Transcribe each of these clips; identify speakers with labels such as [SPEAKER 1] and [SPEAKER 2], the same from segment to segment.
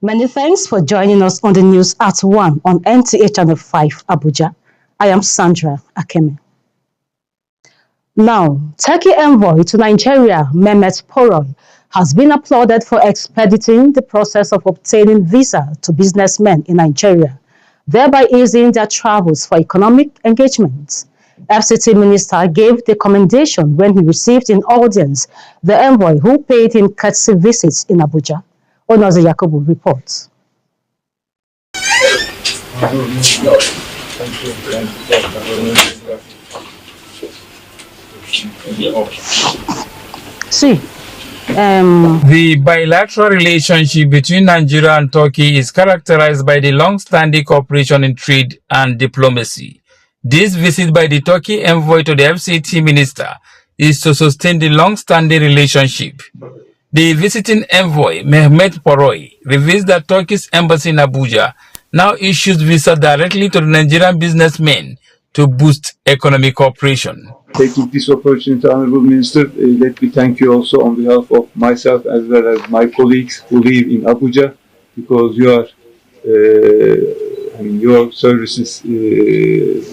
[SPEAKER 1] Many thanks for joining us on the news at 1 on NTA Channel 5, Abuja. I am Sandra Akeme. Now, Turkey envoy to Nigeria, Mehmet Poroy, has been applauded for expediting the process of obtaining visa to businessmen in Nigeria, thereby easing their travels for economic engagement. FCT minister gave the commendation when he received in audience the envoy who paid him courtesy visits in Abuja. Onoze Yakubu reports. See,
[SPEAKER 2] the bilateral relationship between Nigeria and Turkey is characterized by the long-standing cooperation in trade and diplomacy. This visit by the Turkey envoy to the FCT minister is to sustain the long-standing relationship. The visiting envoy, Mehmet Poroy, reveals that Turkey's embassy in Abuja now issues visa directly to the Nigerian businessmen to boost economic cooperation.
[SPEAKER 3] Taking this opportunity, Honorable Minister, let me thank you also on behalf of myself as well as my colleagues who live in Abuja, because you are, your services,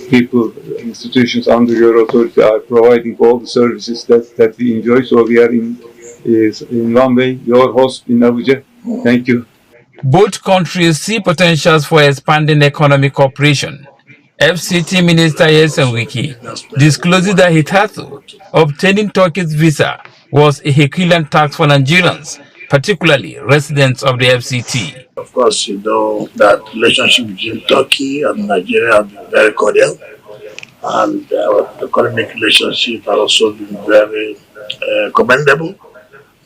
[SPEAKER 3] people, institutions under your authority are providing all the services that we enjoy. So we are in one way your host in Abuja. Thank you.
[SPEAKER 2] Both countries see potentials for expanding economic cooperation. FCT Minister Yesen Wiki discloses that hitherto obtaining Turkey's visa was a Herculean task for Nigerians, particularly residents of the FCT.
[SPEAKER 4] Of course, you know that relationship between Turkey and Nigeria have been very cordial, and our economic relationship has also been very commendable,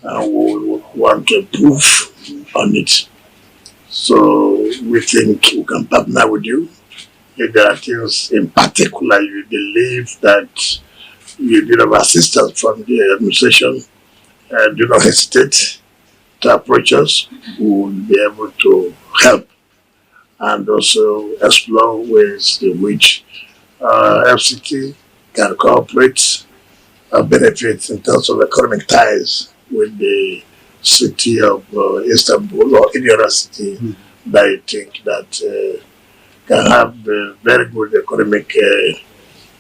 [SPEAKER 4] and we want to improve on it. So we think we can partner with you. If there are things in particular you believe that you need of assistance from the administration, do not hesitate to approach us. We will be able to help and also explore ways in which FCT can cooperate and benefit in terms of economic ties with the city of Istanbul or any other city that you think that can have very good economic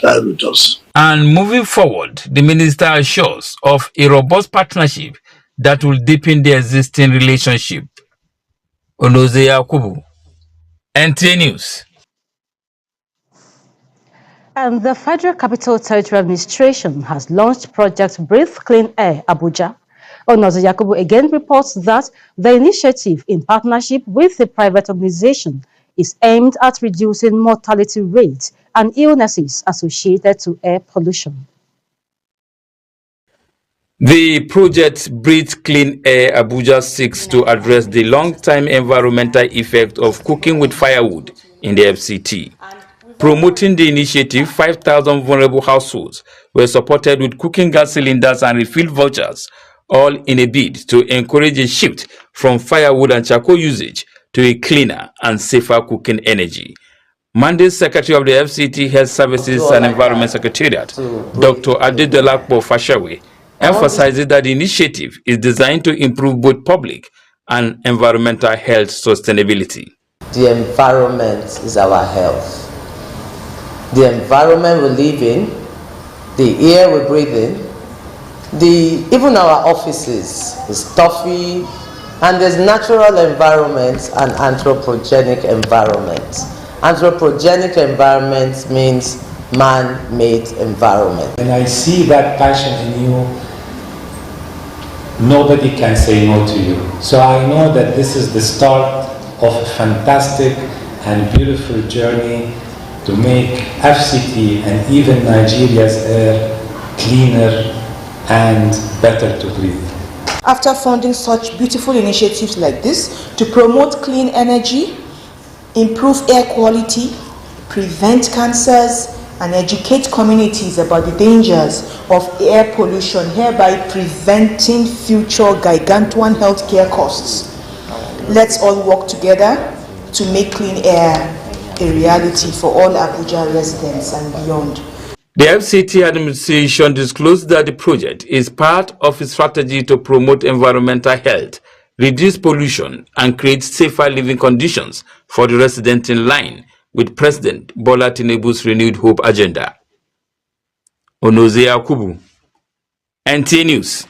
[SPEAKER 4] ties with us.
[SPEAKER 2] And moving forward, the minister assures of a robust partnership that will deepen the existing relationship. Onoze Yakubu, NTA News.
[SPEAKER 1] And the Federal Capital Territory Administration has launched Project Breathe Clean Air Abuja. Onoze Yakubu again reports that the initiative, in partnership with the private organization, is aimed at reducing mortality rates and illnesses associated to air pollution.
[SPEAKER 2] The project Breathe Clean Air Abuja seeks to address the long-term environmental effect of cooking with firewood in the FCT. Promoting the initiative, 5,000 vulnerable households were supported with cooking gas cylinders and refill vouchers, all in a bid to encourage a shift from firewood and charcoal usage to a cleaner and safer cooking energy. Monday, Secretary of the FCT Health Services and Environment Secretariat, Dr. Adedelakpo Fashawe, emphasizes that the initiative is designed to improve both public and environmental health sustainability.
[SPEAKER 5] The environment is our health. The environment we live in, the air we breathe in, even our offices is stuffy, and there's natural environments and anthropogenic environments. Anthropogenic environment means man-made environment.
[SPEAKER 6] When I see that passion in you, nobody can say no to you. So I know that this is the start of a fantastic and beautiful journey to make FCT and even Nigeria's air cleaner and better to breathe.
[SPEAKER 7] After funding such beautiful initiatives like this to promote clean energy, improve air quality, prevent cancers, and educate communities about the dangers of air pollution, hereby preventing future gargantuan healthcare costs. Let's all work together to make clean air a reality for all Abuja residents and beyond.
[SPEAKER 2] The FCT administration disclosed that the project is part of its strategy to promote environmental health reduce pollution, and create safer living conditions for the residents in line with President Bola Tinubu's renewed hope agenda. Onoze Yakubu, NTA News.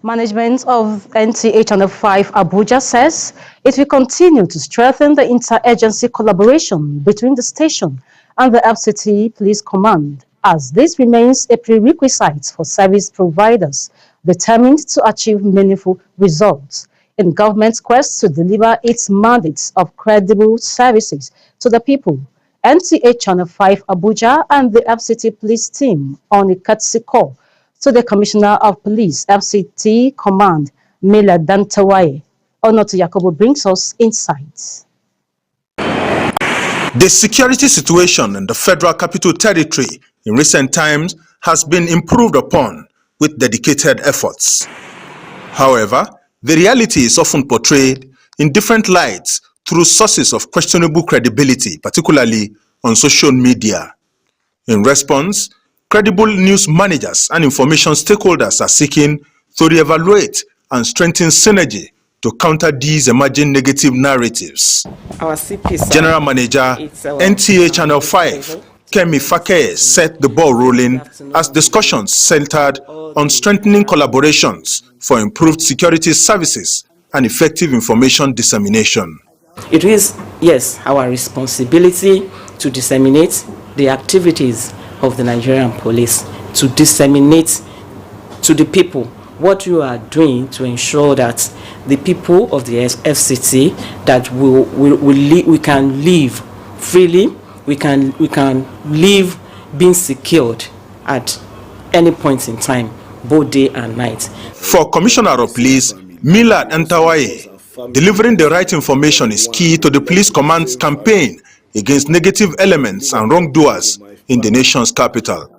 [SPEAKER 1] Management of NTA Channel 5 Abuja says it will continue to strengthen the interagency collaboration between the station and the FCT Police Command, as this remains a prerequisite for service providers determined to achieve meaningful results in government's quest to deliver its mandates of credible services to the people. NTA Channel 5 Abuja and the FCT Police team on a courtesy call to the Commissioner of Police, FCT Command, Mila Dantawaye. Onoto Yakobo brings us insights.
[SPEAKER 8] The security situation in the Federal Capital Territory in recent times has been improved upon with dedicated efforts. However, the reality is often portrayed in different lights through sources of questionable credibility, particularly on social media. In response, credible news managers and information stakeholders are seeking to reevaluate and strengthen synergy to counter these emerging negative narratives.
[SPEAKER 9] Our CP,
[SPEAKER 8] General Manager, NTA Channel 5, Kemi Fakeye, set the ball rolling as discussions centered on strengthening collaborations for improved security services and effective information dissemination.
[SPEAKER 9] It is, yes, our responsibility to disseminate the activities of the Nigerian police, to disseminate to the people what you are doing to ensure that the people of the FCT that we can live freely, we can live being secured at any point in time, both day and night.
[SPEAKER 8] For Commissioner of Police Mila Dantawaye, delivering the right information is key to the Police Command's campaign against negative elements and wrongdoers in the nation's capital.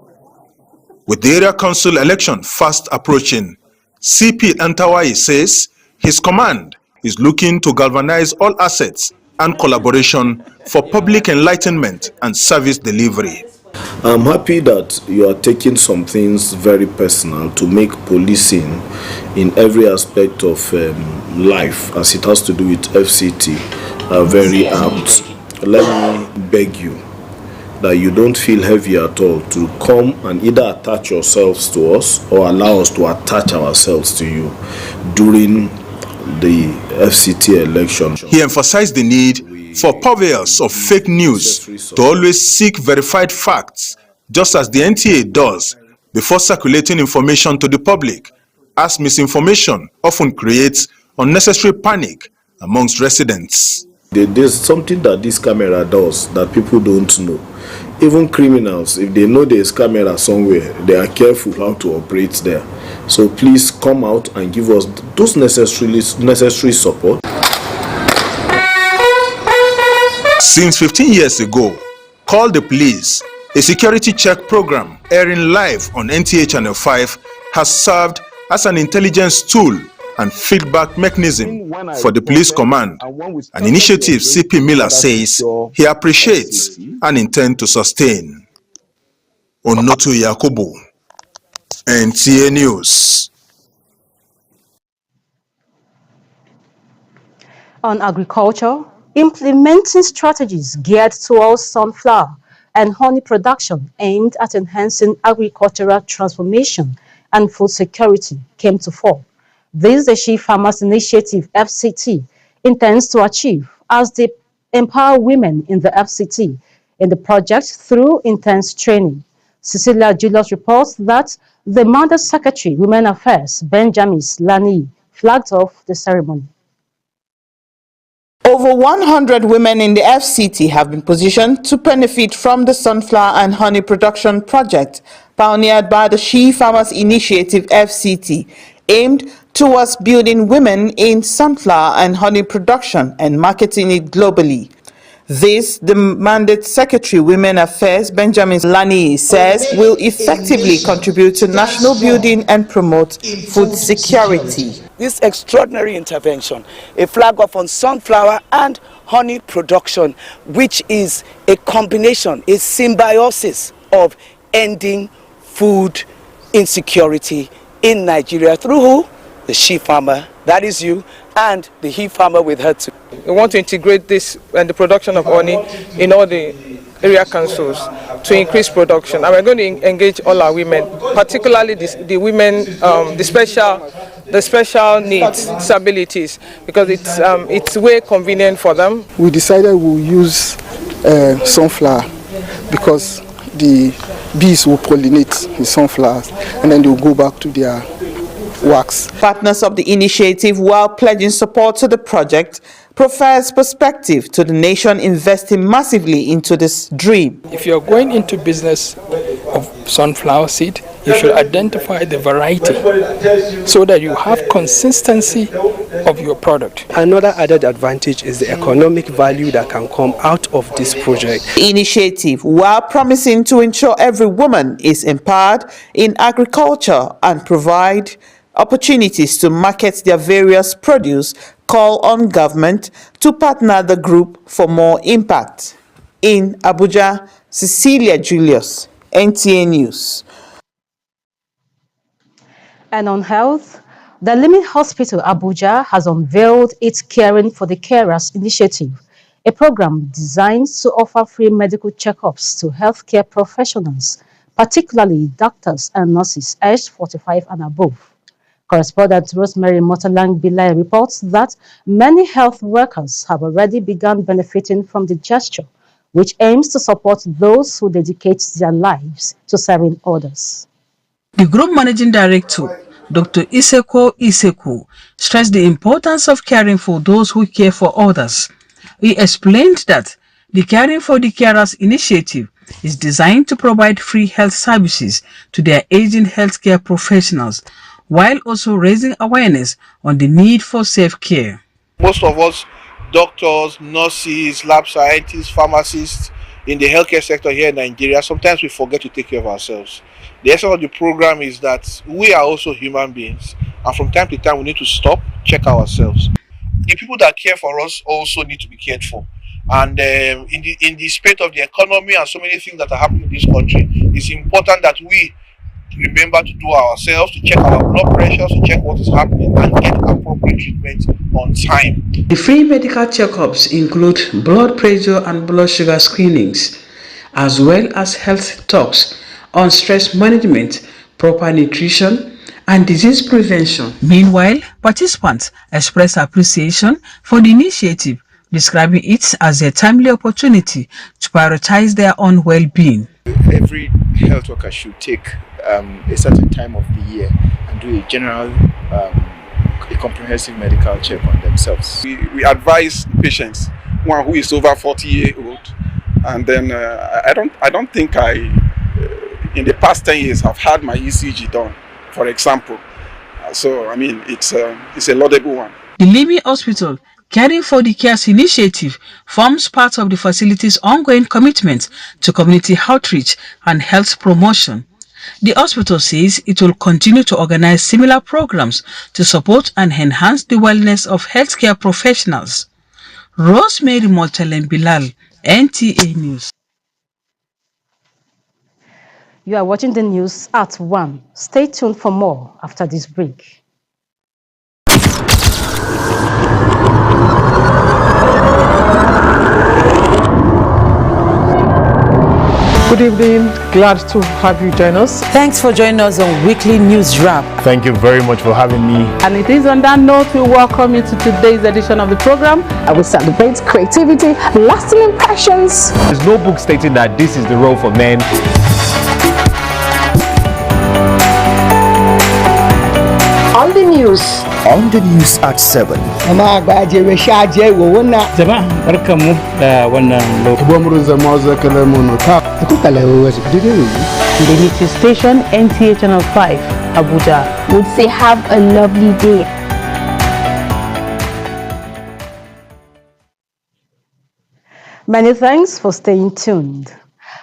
[SPEAKER 8] With the area council election fast approaching, CP Dantawaye says his command is looking to galvanize all assets and collaboration for public enlightenment and service delivery.
[SPEAKER 10] I'm happy that you are taking some things very personal to make policing in every aspect of life, as it has to do with FCT, very apt. Let me beg you that you don't feel heavy at all to come and either attach yourselves to us or allow us to attach ourselves to you during the FCT election.
[SPEAKER 8] He emphasized the need for purveyors of fake news to always seek verified facts, just as the NTA does, before circulating information to the public, as misinformation often creates unnecessary panic amongst residents.
[SPEAKER 10] There's something that this camera does that people don't know. Even criminals, if they know there's camera somewhere, they are careful how to operate there. So please come out and give us those necessary support.
[SPEAKER 8] Since 15 years ago, Call the Police, a security check program airing live on NTA Channel 5, has served as an intelligence tool and feedback mechanism for the police command, an initiative CP Miller says he appreciates and intends to sustain. Onoto Yakubu, NTA News.
[SPEAKER 1] On agriculture, implementing strategies geared towards sunflower and honey production aimed at enhancing agricultural transformation and food security came to fore. This the She Farmers Initiative FCT intends to achieve as they empower women in the FCT in the project through intense training. Cecilia Julius reports that the Mother Secretary, Women Affairs, Benjamin Lani, flagged off the ceremony.
[SPEAKER 11] Over 100 women in the FCT have been positioned to benefit from the sunflower and honey production project pioneered by the She Farmers Initiative FCT, aimed towards building women in sunflower and honey production and marketing it globally. This, the Mandate Secretary, Women Affairs, Benjamin Lani, says will effectively contribute to national building and promote food security.
[SPEAKER 12] This extraordinary intervention, a flag off on sunflower and honey production, which is a combination, a symbiosis of ending food insecurity in Nigeria through who? The she farmer, that is you, and the he farmer with her too.
[SPEAKER 13] We want to integrate this and the production of honey in all the area councils to increase production, and we're going to engage all our women, particularly the women, the special needs, disabilities, because it's way convenient for them.
[SPEAKER 14] We decided we'll use sunflower because the bees will pollinate the sunflowers and then they'll go back to their wax.
[SPEAKER 11] Partners of the initiative, while pledging support to the project, profess perspective to the nation investing massively into this dream.
[SPEAKER 15] If you're going into business of sunflower seed, you should identify the variety so that you have consistency of your product.
[SPEAKER 16] Another added advantage is the economic value that can come out of this project.
[SPEAKER 11] The initiative, while promising to ensure every woman is empowered in agriculture and provide opportunities to market their various produce, call on government to partner the group for more impact. In Abuja, Cecilia Julius, NTA News.
[SPEAKER 1] And on health, the Limit Hospital Abuja has unveiled its Caring for the Carers initiative, a program designed to offer free medical checkups to healthcare professionals, particularly doctors and nurses aged 45 and above. Correspondent Rosemary Motalang Bilai reports that many health workers have already begun benefiting from the gesture, which aims to support those who dedicate their lives to serving others.
[SPEAKER 17] The Group Managing Director, Dr. Iseko, stressed the importance of caring for those who care for others. He explained that the Caring for the Carers initiative is designed to provide free health services to their aging healthcare professionals, while also raising awareness on the need for safe care.
[SPEAKER 18] Most of us, doctors, nurses, lab scientists, pharmacists in the healthcare sector here in Nigeria, sometimes we forget to take care of ourselves. The essence of the program is that we are also human beings, and from time to time we need to stop, check ourselves. The people that care for us also need to be cared for. And in the spirit of the economy and so many things that are happening in this country, it's important that we remember to do ourselves, to check our blood pressures, to check what is happening and get appropriate treatment on time.
[SPEAKER 17] The free medical checkups include blood pressure and blood sugar screenings, as well as health talks on stress management, proper nutrition, and disease prevention. Meanwhile, participants expressed appreciation for the initiative, describing it as a timely opportunity to prioritize their own well-being.
[SPEAKER 19] Every health worker should take a certain time of the year and do a general, a comprehensive medical check on themselves.
[SPEAKER 20] We advise patients, one who is over 40-year-old, and then I don't think in the past 10 years have had my ECG done, for example. So I mean, it's a laudable one.
[SPEAKER 17] The Limi Hospital Caring for the Cares initiative forms part of the facility's ongoing commitment to community outreach and health promotion. The hospital says it will continue to organize similar programs to support and enhance the wellness of healthcare professionals. Rosemary Motalang Bilal, NTA News.
[SPEAKER 1] You are watching the news at 1. Stay tuned for more after this break.
[SPEAKER 21] Good evening, glad to have you join us.
[SPEAKER 22] Thanks for joining us on Weekly News Wrap.
[SPEAKER 23] Thank you very much for having me.
[SPEAKER 21] And it is on that note we welcome you to today's edition of the program.
[SPEAKER 24] I will celebrate creativity, lasting impressions.
[SPEAKER 23] There's no book stating that this is the role for men.
[SPEAKER 24] On the news.
[SPEAKER 23] On the news at 7.
[SPEAKER 21] The news station NTA Channel 5, Abuja.
[SPEAKER 24] Would say have a lovely day.
[SPEAKER 1] Many thanks for staying tuned.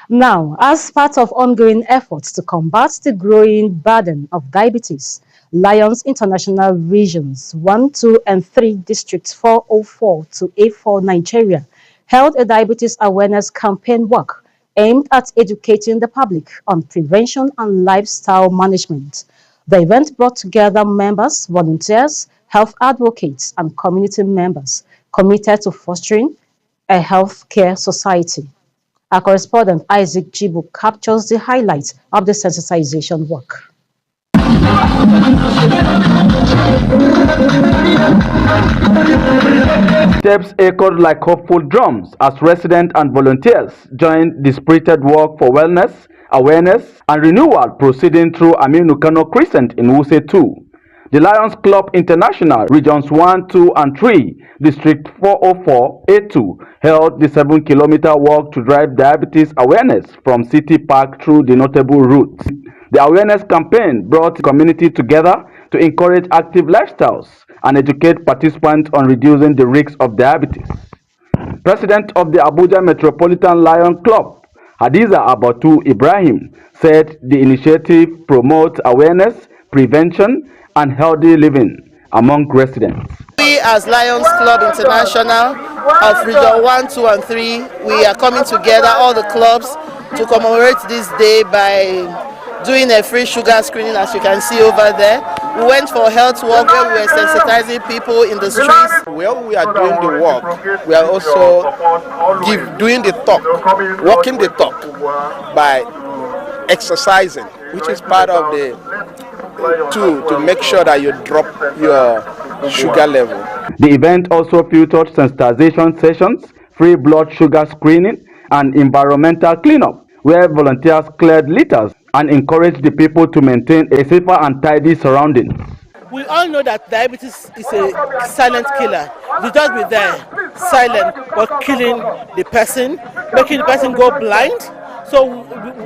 [SPEAKER 1] Now, as part of ongoing efforts to combat the growing burden of diabetes, Lions International Regions 1, 2, and 3 Districts 404 to A4 Nigeria held a diabetes awareness campaign walk aimed at educating the public on prevention and lifestyle management. The event brought together members, volunteers, health advocates, and community members committed to fostering a healthcare society. Our correspondent Isaac Jibu captures the highlights of the sensitization work.
[SPEAKER 3] Steps echoed like hopeful drums as residents and volunteers joined the spirited work for wellness, awareness, and renewal proceeding through Aminu Kano Crescent in Wuse 2. The Lions Club International Regions 1, 2, and 3, District 404, A2, held the 7-kilometer walk to drive diabetes awareness from City Park through the notable routes. The awareness campaign brought the community together to encourage active lifestyles and educate participants on reducing the risks of diabetes. President of the Abuja Metropolitan Lion Club, Hadiza Abatu Ibrahim, said the initiative promotes awareness, prevention, and healthy living among residents.
[SPEAKER 4] We as Lions Club International of Region 1, 2, and 3, we are coming together, all the clubs, to commemorate this day by doing a free sugar screening, as you can see over there. We went for health walk where we were sensitizing people in the streets.
[SPEAKER 5] While we are doing the walk, we are also doing the talk, walking the talk by exercising, which is part of the tool to make sure that you drop your sugar level.
[SPEAKER 3] The event also featured sensitization sessions, free blood sugar screening, and environmental cleanup, where volunteers cleared litters and encouraged the people to maintain a safer and tidy surroundings.
[SPEAKER 4] We all know that diabetes is a silent killer. You just be there, silent, but killing the person, making the person go blind. So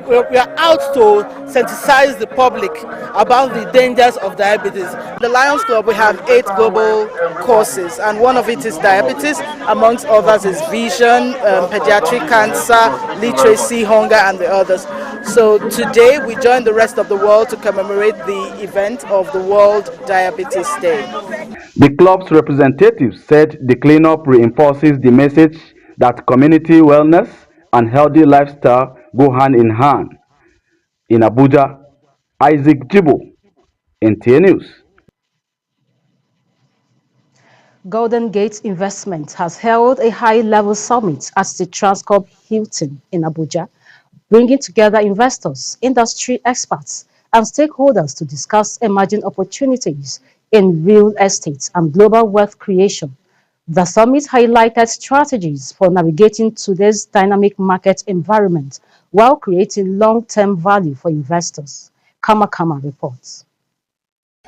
[SPEAKER 4] we are out to sensitize the public about the dangers of diabetes. The Lions Club, we have 8 global courses, and one of it is diabetes. Amongst others is vision, pediatric cancer, literacy, hunger, and the others. So today we join the rest of the world to commemorate the event of the World Diabetes Day.
[SPEAKER 3] The club's representatives said the cleanup reinforces the message that community wellness and healthy lifestyle go hand in hand. In Abuja, Isaac Jibo, NTA News.
[SPEAKER 1] Golden Gate Investment has held a high-level summit at the Transcorp Hilton in Abuja, bringing together investors, industry experts, and stakeholders to discuss emerging opportunities in real estate and global wealth creation. The summit highlighted strategies for navigating today's dynamic market environment while creating long-term value for investors. Kama reports.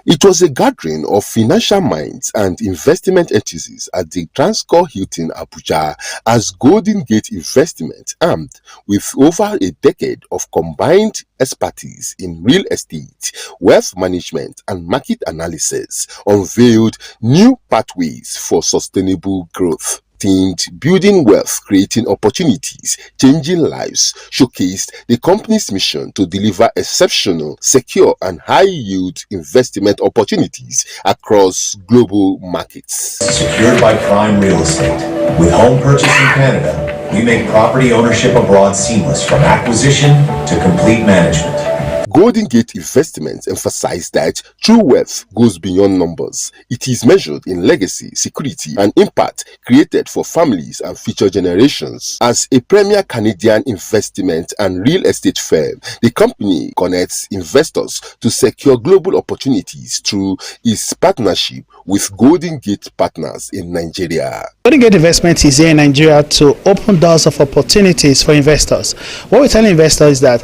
[SPEAKER 6] It was a gathering of financial minds and investment entities at the Transcorp Hilton Abuja as Golden Gate Investment, armed with over a decade of combined expertise in real estate, wealth management, and market analysis, unveiled new pathways for sustainable growth. Themed Building Wealth, Creating Opportunities, Changing Lives showcased the company's mission to deliver exceptional, secure, and high-yield investment opportunities across global markets.
[SPEAKER 25] Secured by prime real estate. With home purchase in Canada, we make property ownership abroad seamless from acquisition to complete management.
[SPEAKER 6] Golden Gate Investments emphasized that true wealth goes beyond numbers. It is measured in legacy, security, and impact created for families and future generations. As a premier Canadian investment and real estate firm, the company connects investors to secure global opportunities through its partnership with Golden Gate Partners in Nigeria.
[SPEAKER 26] Golden Gate Investment is here in Nigeria to open doors of opportunities for investors. What we tell investors is that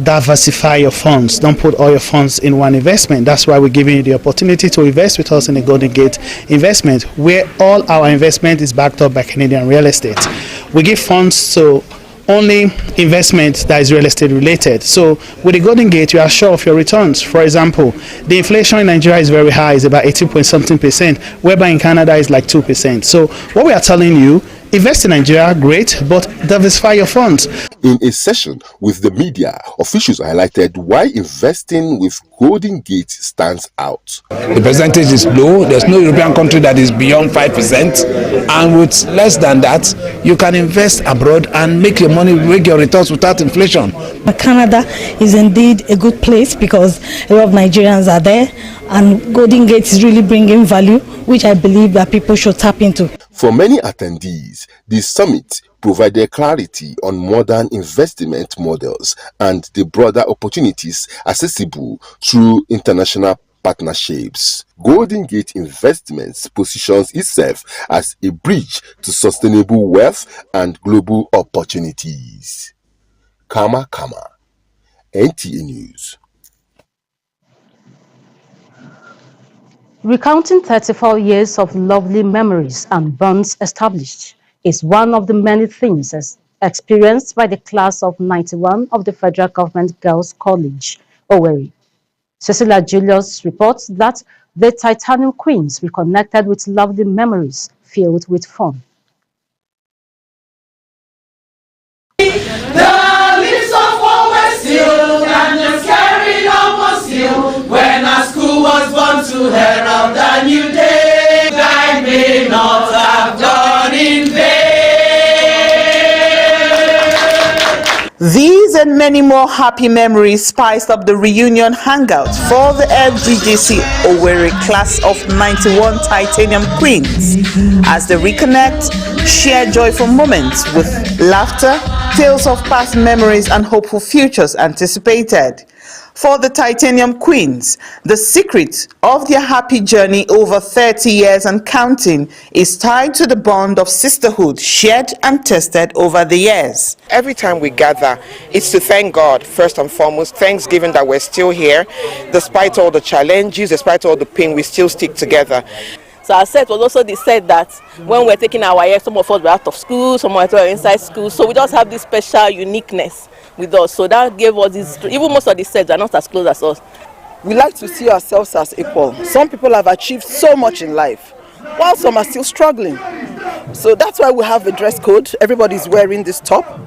[SPEAKER 26] diversify your funds. Don't put all your funds in one investment. That's why we're giving you the opportunity to invest with us in a Golden Gate Investment, where all our investment is backed up by Canadian real estate. We give funds to only investment that is real estate related. So with the Golden Gate, you are sure of your returns. For example, the inflation in Nigeria is very high, it's about 18 point something %, whereby in Canada is like 2%. So what we are telling you Invest in Nigeria, great, but diversify your funds.
[SPEAKER 6] In a session with the media, officials highlighted why investing with Golden Gate stands out.
[SPEAKER 2] The percentage is low. There's no European country that is beyond 5%, and with less than that, you can invest abroad and make your money, make your returns without inflation.
[SPEAKER 7] Canada is indeed a good place because a lot of Nigerians are there, and Golden Gate is really bringing value, which I believe that people should tap into.
[SPEAKER 6] For many attendees, the summit provided clarity on modern investment models and the broader opportunities accessible through international partnerships. Golden Gate Investments positions itself as a bridge to sustainable wealth and global opportunities. Kama, NTA News.
[SPEAKER 1] Recounting 34 years of lovely memories and bonds established is one of the many things experienced by the class of 91 of the Federal Government Girls College, Owerri. Cecilia Julius reports that the Titanium Queens reconnected with lovely memories filled with fun.
[SPEAKER 8] When our school was born to herald a new day, I may not have done in vain.
[SPEAKER 11] These and many more happy memories spiced up the reunion hangout for the FGGC Owerri class of 91 Titanium Queens as they reconnect, share joyful moments with laughter, tales of past memories and hopeful futures anticipated. For the Titanium Queens, the secret of their happy journey over 30 years and counting is tied to the bond of sisterhood shared and tested over the years.
[SPEAKER 9] Every time we gather, it's to thank God, first and foremost, thanksgiving that we're still here. Despite all the challenges, despite all the pain, we still stick together.
[SPEAKER 10] So our set was also the set that when we're taking our year, some of us were out of school, some of us were inside school. So we just have this special uniqueness with us. So that gave us this, even most of the sets are not as close as us.
[SPEAKER 12] We like to see ourselves as equal. Some people have achieved so much in life, while some are still struggling. So that's why we have a dress code. Everybody's wearing this top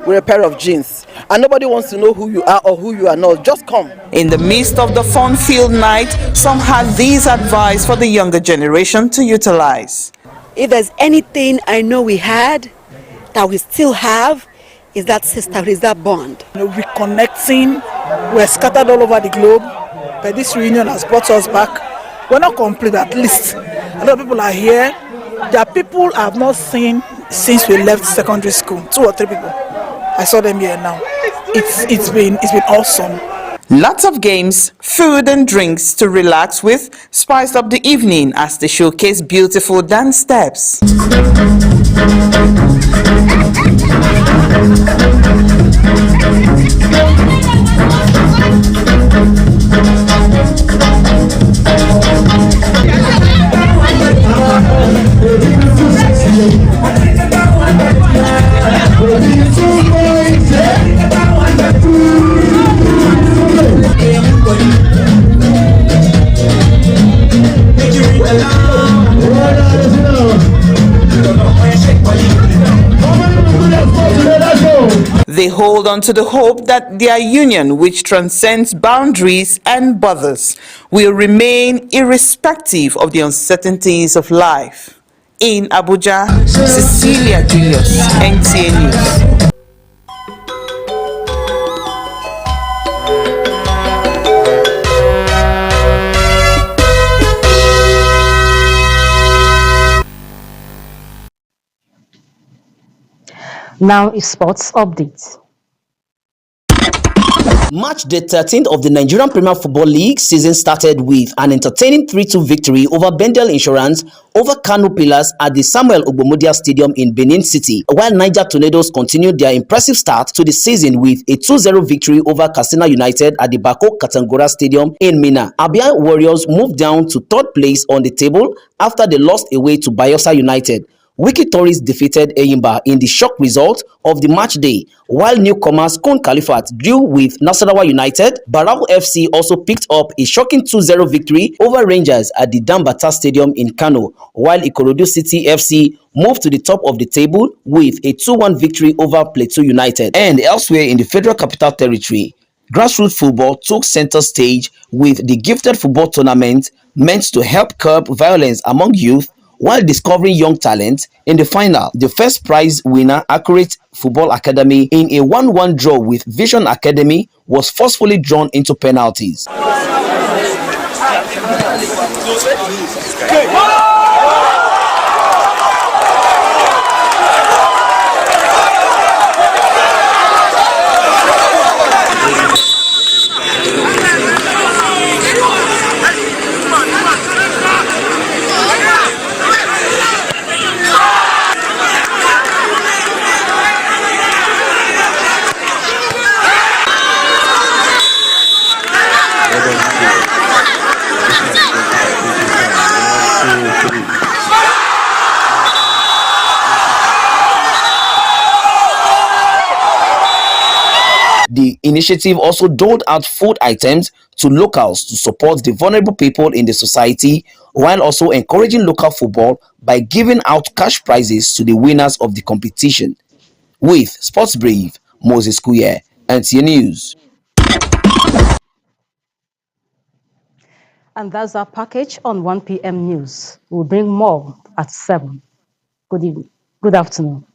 [SPEAKER 12] with a pair of jeans. And nobody wants to know who you are or who you are not. Just come.
[SPEAKER 11] In the midst of the fun-filled night, some had these advice for the younger generation to utilize.
[SPEAKER 27] If there's anything I know we had that we still have, is that sisterhood, is that bond.
[SPEAKER 12] Reconnecting, we're scattered all over the globe, but this reunion has brought us back. We're not complete, at least. A lot of people are here. There are people I have not seen since we left secondary school. 2 or 3 people. I saw them here now. It's been awesome.
[SPEAKER 11] Lots of games, food and drinks to relax with spiced up the evening as they showcase beautiful dance steps. They hold on to the hope that their union, which transcends boundaries and borders, will remain irrespective of the uncertainties of life. In Abuja, Cecilia Julius, NTA News.
[SPEAKER 1] Now is sports update.
[SPEAKER 28] Match day 13th of the Nigerian Premier Football League season started with an entertaining 3-2 victory over Bendel Insurance over Kano Pillars at the Samuel Ogbomodia Stadium in Benin City, while Niger Tornadoes continued their impressive start to the season with a 2-0 victory over Katsina United at the Bako Katangora Stadium in Minna. Abia Warriors moved down to 3rd place on the table after they lost away to Bayelsa United, Wiki Tories defeated Eyimba in the shock result of the match day, while newcomers Kon Khalifat drew with Nasarawa United. Barau FC also picked up a shocking 2-0 victory over Rangers at the Dambata Stadium in Kano, while Ikorodu City FC moved to the top of the table with a 2-1 victory over Plateau United. And elsewhere in the Federal Capital Territory, grassroots football took center stage with the Gifted Football Tournament meant to help curb violence among youth while discovering young talent. In the final, the first prize winner, Accurate Football Academy, in a 1-1 draw with Vision Academy, was forcefully drawn into penalties. The initiative also doled out food items to locals to support the vulnerable people in the society, while also encouraging local football by giving out cash prizes to the winners of the competition. With Sports Brave, Moses Kuye, NTA News.
[SPEAKER 1] And that's our package on 1 p.m. news. We'll bring more at 7. Good evening. Good afternoon.